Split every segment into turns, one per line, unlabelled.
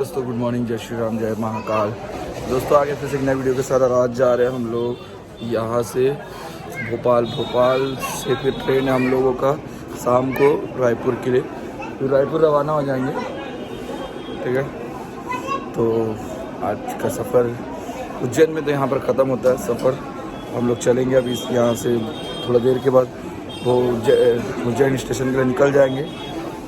दोस्तों good morning, जय श्री राम, जय महाकाल। दोस्तों आगे फिर से एक नए वीडियो के साथ आज जा रहे हैं हम लोग यहाँ से भोपाल से फिर ट्रेन है हम लोगों का शाम को रायपुर के लिए, फिर रायपुर रवाना हो जाएंगे। ठीक है, तो आज का सफ़र उज्जैन में तो यहाँ पर ख़त्म होता है सफ़र। हम लोग चलेंगे अभी यहाँ से थोड़ा देर के बाद वो उज्जैन स्टेशन के लिए निकल जाएंगे।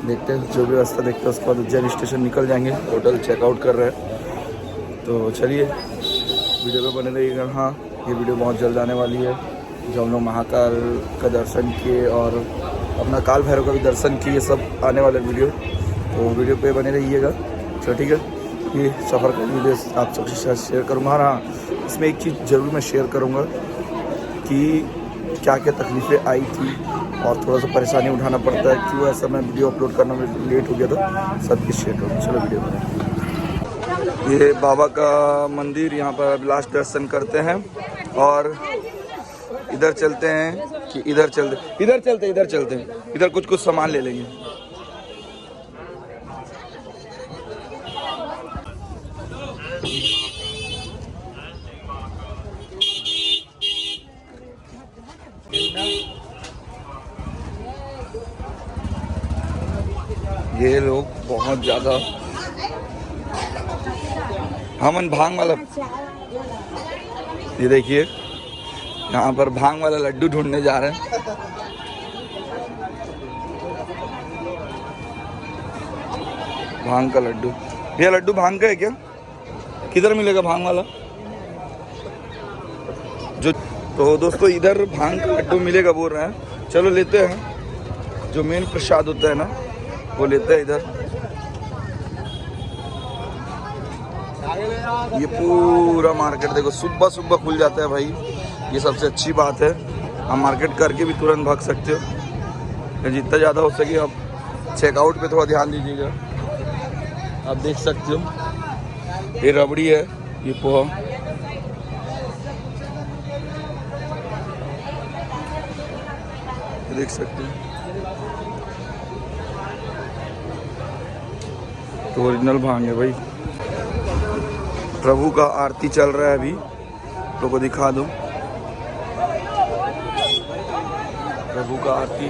देखते हैं जो भी रास्ता देखते हैं, उसके बाद उज्जैन स्टेशन निकल जाएंगे। होटल चेकआउट कर रहे हैं, तो चलिए वीडियो पे बने रहिएगा। हाँ, ये वीडियो बहुत जल्द आने वाली है। जो हम लोग महाकाल का दर्शन किए और अपना काल भैरव का भी दर्शन किए, सब आने वाले वीडियो, तो वीडियो पे बने रहिएगा। चलो ठीक है, ये सफ़र का वीडियो आप सबके साथ शेयर करूँगा। हाँ, इसमें एक चीज़ ज़रूर मैं शेयर करूँगा कि क्या क्या तकलीफ़ें आई थी और थोड़ा सा परेशानी उठाना पड़ता है, क्यों ऐसा मैं वीडियो अपलोड करना में लेट हो गया था, सब कुछ शेयर करूँगा। चलो वीडियो में ये बाबा का मंदिर, यहाँ पर लास्ट दर्शन करते हैं और इधर चलते हैं कि इधर चलते हैं, इधर कुछ सामान ले लेंगे। ये लोग बहुत ज़्यादा हमन भांग वाला, ये देखिए यहाँ पर भांग वाला लड्डू ढूंढने जा रहे हैं। भांग का लड्डू, ये लड्डू भांग का है क्या? किधर मिलेगा भांग वाला? जो तो दोस्तों इधर भांग का लड्डू मिलेगा बोल रहे हैं। चलो लेते हैं, जो मेन प्रसाद होता है ना वो लेते हैं इधर। ये पूरा मार्केट देखो, सुबह सुबह खुल जाता है भाई, ये सबसे अच्छी बात है। आप मार्केट करके भी तुरंत भाग सकते हो। जितना ज़्यादा हो सके आप चेकआउट पे थोड़ा ध्यान दीजिएगा। आप देख सकते हो ये रबड़ी है, ये पोहा, देख सकते हैं। तो ओरिजिनल भांग है भाई। प्रभु का आरती चल रहा है, अभी तो को दिखा दूं प्रभु का आरती।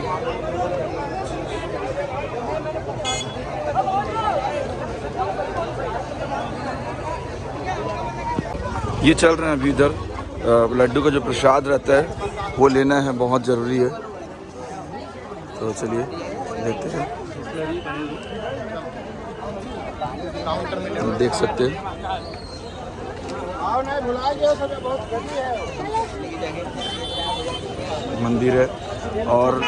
ये चल रहे हैं अभी इधर। लड्डू का जो प्रसाद रहता है वो लेना है, बहुत ज़रूरी है। तो चलिए देखते हैं। देख सकते हैं मंदिर है और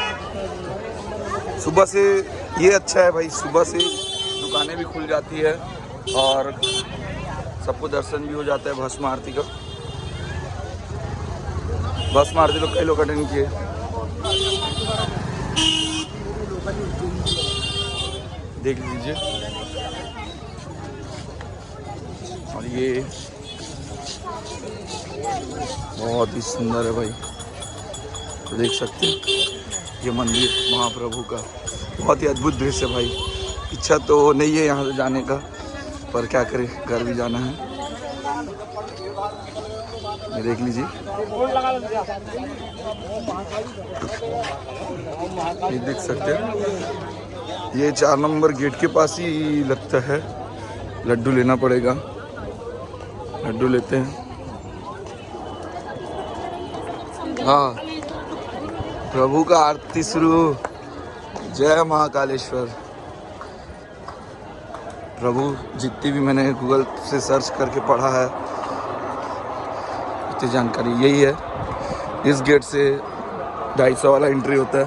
सुबह से ये अच्छा है भाई, सुबह से दुकानें भी खुल जाती है और सबको दर्शन भी हो जाता है। भस्म आरती का, भस्म आरती लोग कई लोग अटेंड किए। देख लीजिए, और ये बहुत ही सुंदर है भाई, तो देख सकते हैं ये मंदिर महाप्रभु का, बहुत ही अद्भुत दृश्य है भाई। इच्छा तो नहीं है यहाँ से जाने का, पर क्या करें, घर भी जाना है। ये देख लीजिए, ये देख सकते हैं। ये 4 नंबर गेट के पास ही लगता है। लड्डू लेना पड़ेगा, लड्डू लेते हैं। हाँ, प्रभु का आरती शुरू। जय महाकालेश्वर। प्रभु जितनी भी मैंने गूगल से सर्च करके पढ़ा है, इतनी जानकारी यही है। इस गेट से 250 वाला एंट्री होता है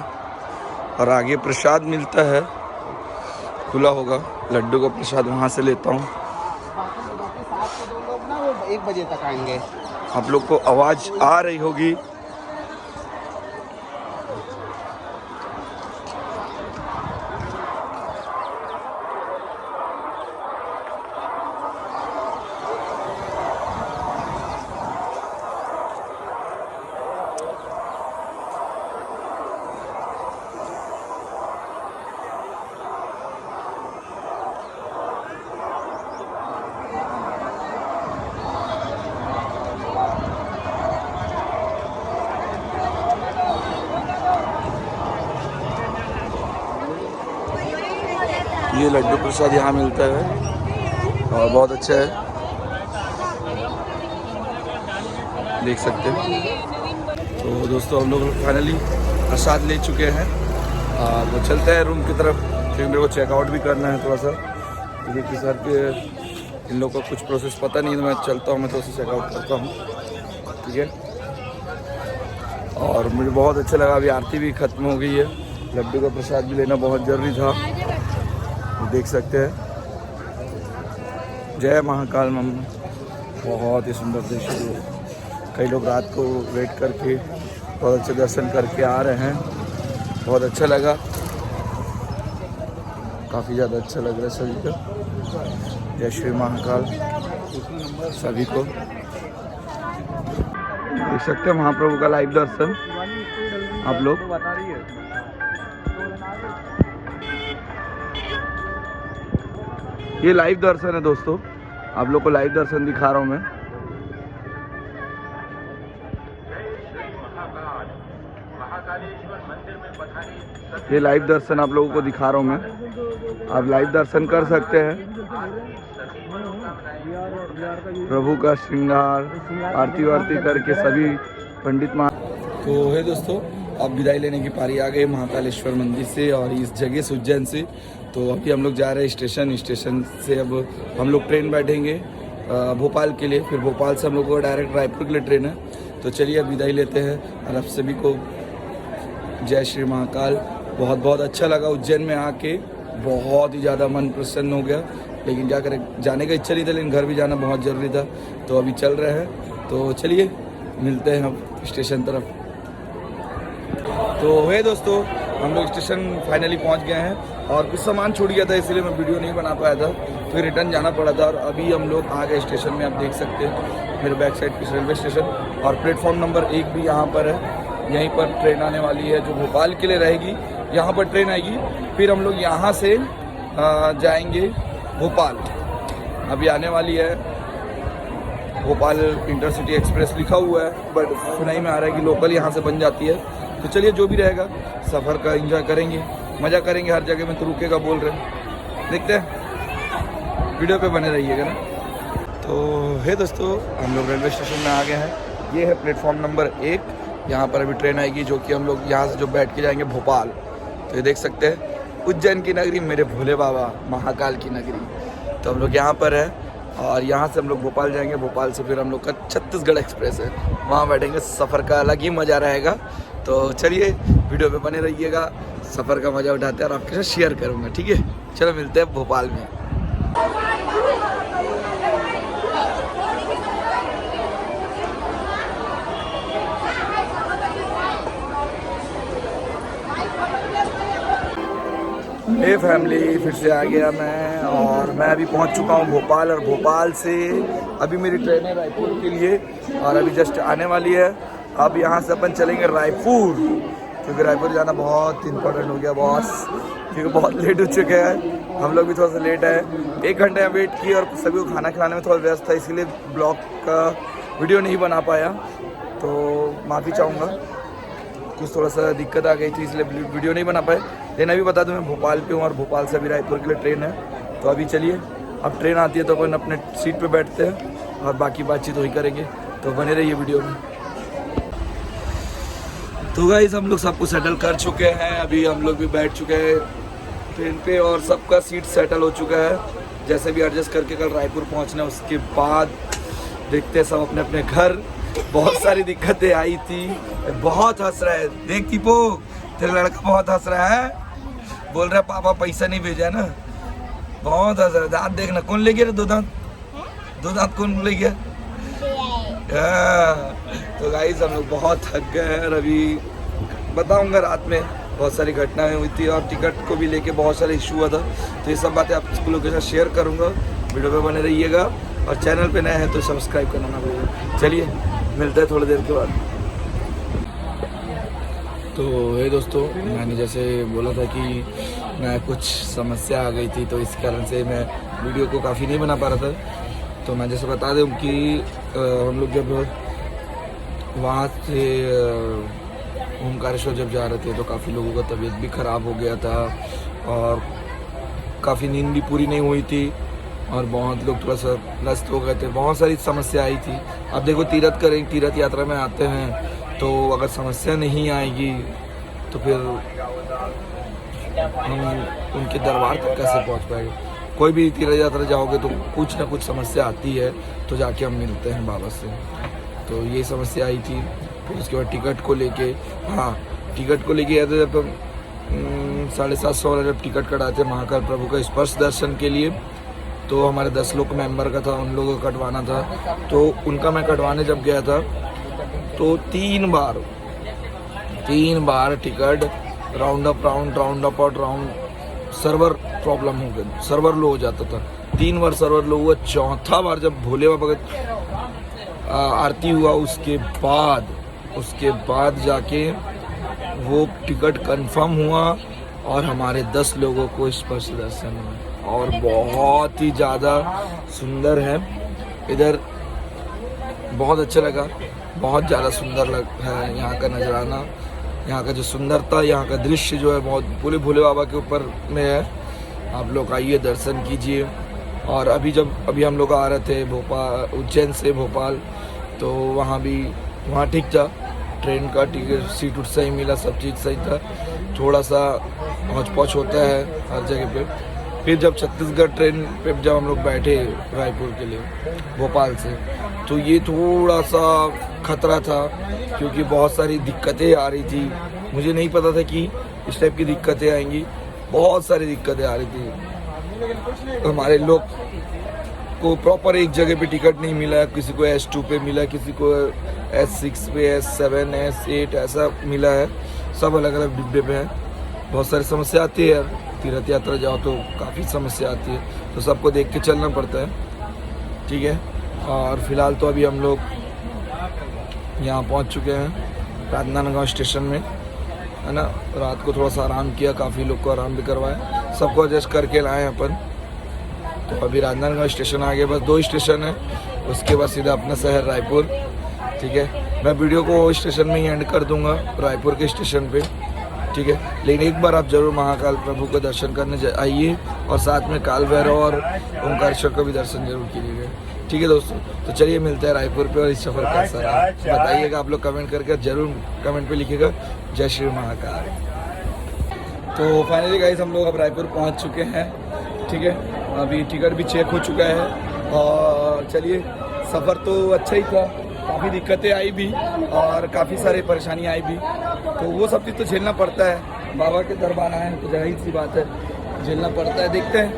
और आगे प्रसाद मिलता है, खुला होगा। लड्डू का प्रसाद वहाँ से लेता हूँ।
1 बजे तक आएंगे।
आप लोग को आवाज़ आ रही होगी। ये लड्डू प्रसाद यहाँ मिलता है और बहुत अच्छा है, देख सकते हैं। तो दोस्तों हम लोग फाइनली प्रसाद ले चुके हैं, तो चलते हैं रूम की तरफ, क्योंकि मेरे को चेकआउट भी करना है थोड़ा सा, क्योंकि सर के इन लोगों का कुछ प्रोसेस पता नहीं है, तो मैं चलता हूँ, मैं थोड़ा सा चेकआउट करता हूँ, ठीक है। और मुझे बहुत अच्छा लगा, अभी आरती भी ख़त्म हो गई है, लड्डू का प्रसाद भी लेना बहुत ज़रूरी था, देख सकते हैं। जय महाकाल मम्मा, बहुत ही सुंदर दृश्य है। कई लोग रात को वेट करके बहुत अच्छे दर्शन करके आ रहे हैं, बहुत अच्छा लगा, काफ़ी ज़्यादा अच्छा लग रहा है सभी को। जय श्री महाकाल सभी को। देख सकते हैं महाप्रभु का लाइव दर्शन आप लोग। ये लाइव दर्शन है दोस्तों, आप लोग को लाइव दर्शन दिखा रहा हूँ मैं। ये लाइव दर्शन आप लोगों को दिखा रहा हूँ मैं, आप लाइव दर्शन कर सकते हैं। प्रभु का श्रृंगार आरती वारती करके सभी पंडित महा। तो है दोस्तों, अब विदाई लेने की पारी आ गई महाकालेश्वर मंदिर से और इस जगह से उज्जैन से। तो अभी हम लोग जा रहे हैं स्टेशन से अब हम लोग ट्रेन बैठेंगे भोपाल के लिए, फिर भोपाल से हम लोग को डायरेक्ट रायपुर के लिए ट्रेन है। तो चलिए अब विदाई लेते हैं और आप सभी को जय श्री महाकाल। बहुत बहुत अच्छा लगा उज्जैन में आके, बहुत ही ज़्यादा मन प्रसन्न हो गया, लेकिन क्या करें, जाने का इच्छा नहीं था, लेकिन घर भी जाना बहुत ज़रूरी था, तो अभी चल रहे हैं। तो चलिए मिलते हैं हम स्टेशन तरफ। तो है दोस्तों, हम लोग स्टेशन फाइनली पहुंच गए हैं और कुछ सामान छूट गया था, इसलिए मैं वीडियो नहीं बना पाया था, फिर रिटर्न जाना पड़ा था। और अभी हम लोग आ गए स्टेशन में, आप देख सकते हैं मेरे बैक साइड पे रेलवे स्टेशन, और प्लेटफॉर्म नंबर 1 भी यहाँ पर है। यहीं पर ट्रेन आने वाली है जो भोपाल के लिए रहेगी, यहाँ पर ट्रेन आएगी, फिर हम लोग यहाँ से जाएंगे भोपाल। अभी आने वाली है भोपाल इंटरसिटी एक्सप्रेस लिखा हुआ है, बट सुनाई में आ रहा है कि लोकल यहाँ से बन जाती है। तो चलिए जो भी रहेगा, सफ़र का एंजॉय करेंगे, मज़ा करेंगे, हर जगह में तो रुकेगा बोल रहे हैं, देखते हैं, वीडियो पे बने रहिएगा ना। तो है दोस्तों, हम लोग रेलवे स्टेशन में आ गए हैं, ये है प्लेटफॉर्म नंबर 1, यहाँ पर अभी ट्रेन आएगी जो कि हम लोग यहाँ से जो बैठ के जाएंगे भोपाल। तो ये देख सकते हैं उज्जैन की नगरी, मेरे भोले बाबा महाकाल की नगरी। तो हम लोग यहाँ पर है और यहाँ से हम लोग भोपाल जाएंगे, भोपाल से फिर हम लोग का छत्तीसगढ़ एक्सप्रेस है, वहाँ बैठेंगे, सफ़र का अलग ही मज़ा रहेगा। तो चलिए वीडियो पे बने रहिएगा, सफ़र का मज़ा उठाते हैं और आपके साथ शेयर करूँगा, ठीक है। चलो मिलते हैं भोपाल में। हे फैमिली, फिर से आ गया मैं और मैं अभी पहुंच चुका हूं भोपाल, और भोपाल से अभी मेरी ट्रेन है रायपुर के लिए और अभी जस्ट आने वाली है। अब यहां से अपन चलेंगे रायपुर, क्योंकि रायपुर जाना बहुत इंपॉर्टेंट हो गया बॉस, क्योंकि बहुत लेट हो चुके हैं, हम लोग भी थोड़ा सा लेट है। 1 घंटे वेट किए और सभी को खाना खिलाने में थोड़ा व्यस्त था, इसीलिए ब्लॉग का वीडियो नहीं बना पाया, तो माफ़ी चाहूँगा, कुछ थोड़ा सा दिक्कत आ गई थी इसलिए वीडियो नहीं बना पाए। लेकिन अभी बता दूं मैं भोपाल पे हूँ और भोपाल से अभी रायपुर के लिए ट्रेन है। तो अभी चलिए, अब ट्रेन आती है तो अपन अपने सीट पे बैठते हैं और बाकी बातचीत वही करेंगे, तो बने रहिए वीडियो में। तो गाइस, हम लोग सबको सेटल कर चुके हैं, अभी हम लोग भी बैठ चुके हैं ट्रेन पे और सबका सीट सेटल हो चुका है, जैसे भी एडजस्ट करके कल रायपुर पहुँचना। उसके बाद देखते हैं सब अपने अपने घर। बहुत सारी दिक्कतें आई थी, बहुत हंस रहा है, देख टीपो तेरा लड़का बहुत हंस रहा है, बोल रहा है पापा पैसा नहीं भेजा ना, बहुत हंस रहा है। दांत देखना, कौन ले गया? 2 दांत कौन ले गया? तो गाइस, हम लोग बहुत थक गए हैं और अभी बताऊंगा, रात में बहुत सारी घटनाएं हुई थी और टिकट को भी लेके बहुत सारा इशू हुआ था, तो ये सब बातें आप लोगों के साथ शेयर करूंगा, वीडियो पे बने रहिएगा और चैनल पे नए हैं तो सब्सक्राइब करना ना भूलिएगा। चलिए मिलते हैं थोड़ी देर के बाद। तो हे दोस्तों, मैंने जैसे बोला था कि मैं कुछ समस्या आ गई थी, तो इस कारण से मैं वीडियो को काफ़ी नहीं बना पा रहा था। तो मैं जैसे बता दूं कि हम लोग जब वहाँ से ओमकारेश्वर जब जा रहे थे तो काफ़ी लोगों का तबीयत भी ख़राब हो गया था और काफ़ी नींद भी पूरी नहीं हुई थी और बहुत लोग थोड़ा सा ग्रस्त हो गए थे, बहुत सारी समस्या आई थी। अब देखो तीर्थ करें, तीर्थ यात्रा में आते हैं तो अगर समस्या नहीं आएगी तो फिर हम उनके दरबार तक कैसे पहुंच पाएंगे। कोई भी तीर्थ यात्रा जाओगे तो कुछ ना कुछ समस्या आती है, तो जाके हम मिलते हैं बाबा से। तो ये समस्या आई थी। फिर उसके बाद टिकट को लेके, हाँ टिकट को लेके आते जब 750 वाला जब टिकट कटाते महाकाल प्रभु का स्पर्श दर्शन के लिए, तो हमारे 10 लोग मेंबर का था, उन लोगों को कटवाना था। तो उनका मैं कटवाने जब गया था तो 3 बार टिकट राउंड अप और राउंड सर्वर प्रॉब्लम हो गया, सर्वर लो हो जाता था। 3 बार सर्वर लो हुआ। चौथा बार जब भोले बाबा का आरती हुआ उसके बाद जाके वो टिकट कंफर्म हुआ और हमारे 10 लोगों को स्पर्श दर्शन हुआ और बहुत ही ज़्यादा सुंदर है इधर, बहुत अच्छा लगा, बहुत ज़्यादा सुंदर है यहाँ का नजराना, यहाँ का जो सुंदरता, यहाँ का दृश्य जो है बहुत पूरे भोले बाबा के ऊपर में है। आप लोग आइए, दर्शन कीजिए। और अभी हम लोग आ रहे थे उज्जैन से भोपाल, तो वहाँ ठीक था, ट्रेन का टिकट सीट सही मिला, सब चीज़ सही था। थोड़ा सा हौच पौच होता है हर जगह पे। फिर जब छत्तीसगढ़ ट्रेन पे जब हम लोग बैठे रायपुर के लिए भोपाल से, तो ये थोड़ा सा खतरा था क्योंकि बहुत सारी दिक्कतें आ रही थी। मुझे नहीं पता था कि इस टाइप की दिक्कतें आएंगी, बहुत सारी दिक्कतें आ रही थी। हमारे लोग को प्रॉपर एक जगह पे टिकट नहीं मिला, किसी को S2 पे मिला, किसी को S6 पे, S7, S8 ऐसा मिला है, सब अलग अलग डिब्बे पे हैं। बहुत सारी समस्या आती है, तीर्थ यात्रा जाओ तो काफ़ी समस्या आती है, तो सबको देख के चलना पड़ता है, ठीक है। और फिलहाल तो अभी हम लोग यहाँ पहुँच चुके हैं राजनांदगांव स्टेशन में, है ना। रात को थोड़ा सा आराम किया, काफ़ी लोग को आराम भी करवाया, सबको एडजस्ट करके लाए अपन। तो अभी राजनांदगांव स्टेशन आ गए, बस 2 स्टेशन है, उसके बाद सीधा अपना शहर रायपुर, ठीक है। मैं वीडियो को स्टेशन में ही एंड कर दूंगा, रायपुर के स्टेशन पे, ठीक है। लेकिन एक बार आप जरूर महाकाल प्रभु का दर्शन करने आइए और साथ में काल भैरव और ओंकारेश्वर का भी दर्शन जरूर कीजिएगा, ठीक है दोस्तों। तो चलिए मिलते हैं रायपुर पे, और इस सफ़र कैसा रहा बताइएगा आप लोग कमेंट करके, जरूर कमेंट पे लिखिएगा जय श्री महाकाल। तो फाइनली गाइस हम लोग अब रायपुर पहुंच चुके हैं, ठीक है। अभी टिकट भी चेक हो चुका है और चलिए, सफ़र तो अच्छा ही था, काफ़ी दिक्कतें आई भी और काफ़ी सारी परेशानी आई भी, तो वो सब चीज़ तो झेलना पड़ता है। बाबा के दरबार आए हैं तो जाहिर सी बात है झेलना पड़ता है। देखते हैं,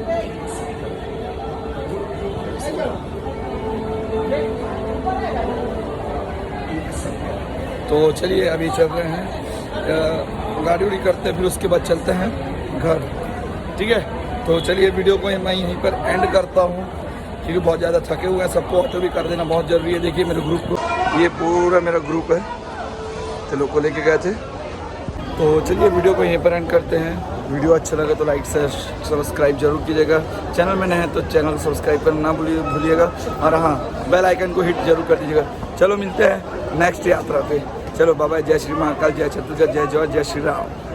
तो चलिए अभी चल रहे हैं, गाड़ी उड़ी करते हैं, फिर उसके बाद चलते हैं घर, ठीक है। तो चलिए वीडियो को मैं यहीं पर एंड करता हूँ क्योंकि बहुत ज़्यादा थके हुए हैं, सबको ऑटो भी कर देना बहुत ज़रूरी है। देखिए मेरे ग्रुप को, ये पूरा मेरा ग्रुप है, तो लोग को लेके गए थे। तो चलिए वीडियो को यहीं पर एंड करते हैं। वीडियो अच्छा लगा तो लाइक से सब्सक्राइब जरूर कीजिएगा, चैनल में नए हैं तो चैनल को सब्सक्राइब करना ना भूलिएगा, और हाँ बेल आइकन को हिट जरूर कर दीजिएगा। चलो मिलते हैं नेक्स्ट यात्रा पे, चलो बाय बाय, जय श्री महाकाल, जय छत्तीसगढ़, जय जवाहर, जय श्री राम।